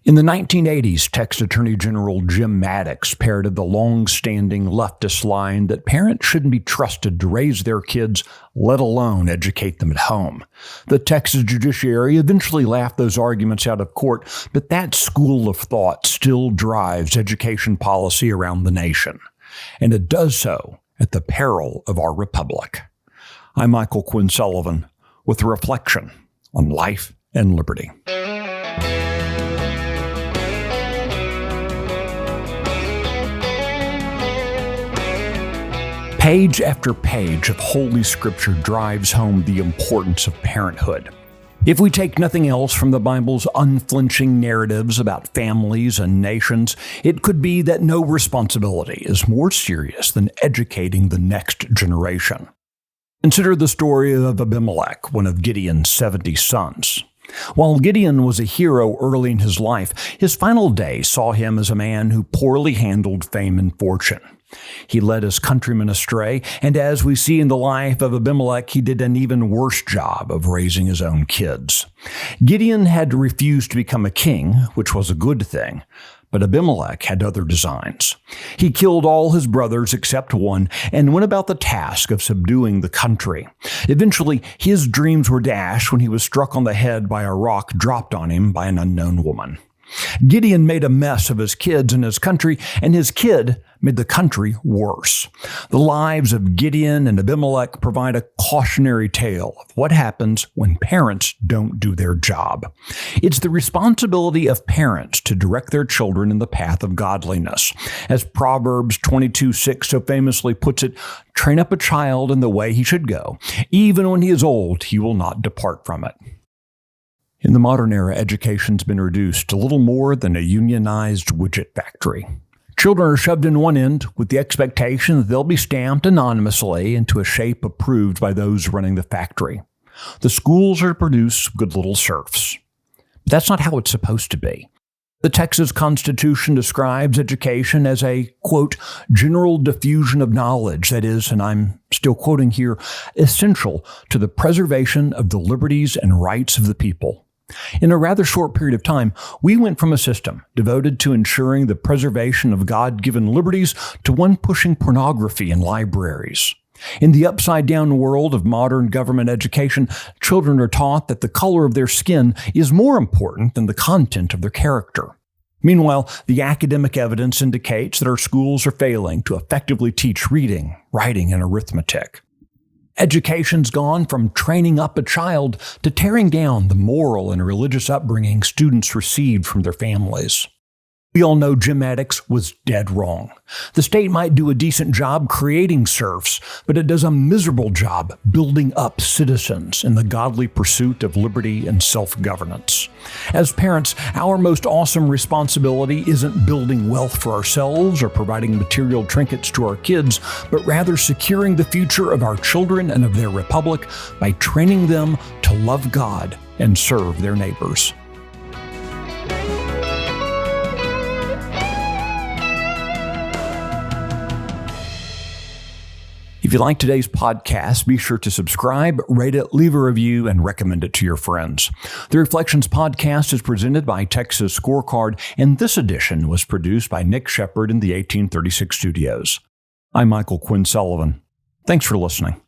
In the 1980s, Texas Attorney General Jim Maddox parroted the long-standing leftist line that parents shouldn't be trusted to raise their kids, let alone educate them at home. The Texas judiciary eventually laughed those arguments out of court, but that school of thought still drives education policy around the nation. And it does so at the peril of our republic. I'm Michael Quinn Sullivan with a reflection on life and liberty. Page after page of Holy Scripture drives home the importance of parenthood. If we take nothing else from the Bible's unflinching narratives about families and nations, it could be that no responsibility is more serious than educating the next generation. Consider the story of Abimelech, one of Gideon's 70 sons. While Gideon was a hero early in his life, his final days saw him as a man who poorly handled fame and fortune. He led his countrymen astray, and as we see in the life of Abimelech, he did an even worse job of raising his own kids. Gideon had refused to become a king, which was a good thing, but Abimelech had other designs. He killed all his brothers except one and went about the task of subduing the country. Eventually, his dreams were dashed when he was struck on the head by a rock dropped on him by an unknown woman. Gideon made a mess of his kids and his country, and his kid made the country worse. The lives of Gideon and Abimelech provide a cautionary tale of what happens when parents don't do their job. It's the responsibility of parents to direct their children in the path of godliness. As Proverbs 22:6 so famously puts it, "Train up a child in the way he should go. Even when he is old, he will not depart from it." In the modern era, education's been reduced to little more than a unionized widget factory. Children are shoved in one end with the expectation that they'll be stamped anonymously into a shape approved by those running the factory. The schools are to produce good little serfs. But that's not how it's supposed to be. The Texas Constitution describes education as a, quote, general diffusion of knowledge that is, and I'm still quoting here, essential to the preservation of the liberties and rights of the people. In a rather short period of time, we went from a system devoted to ensuring the preservation of God-given liberties to one pushing pornography in libraries. In the upside-down world of modern government education, children are taught that the color of their skin is more important than the content of their character. Meanwhile, the academic evidence indicates that our schools are failing to effectively teach reading, writing, and arithmetic. Education's gone from training up a child to tearing down the moral and religious upbringing students received from their families. We all know Jim Maddox was dead wrong. The state might do a decent job creating serfs, but it does a miserable job building up citizens in the godly pursuit of liberty and self-governance. As parents, our most awesome responsibility isn't building wealth for ourselves or providing material trinkets to our kids, but rather securing the future of our children and of their republic by training them to love God and serve their neighbors. If you like today's podcast, be sure to subscribe, rate it, leave a review, and recommend it to your friends. The Reflections podcast is presented by Texas Scorecard, and this edition was produced by Nick Shepard in the 1836 studios. I'm Michael Quinn Sullivan. Thanks for listening.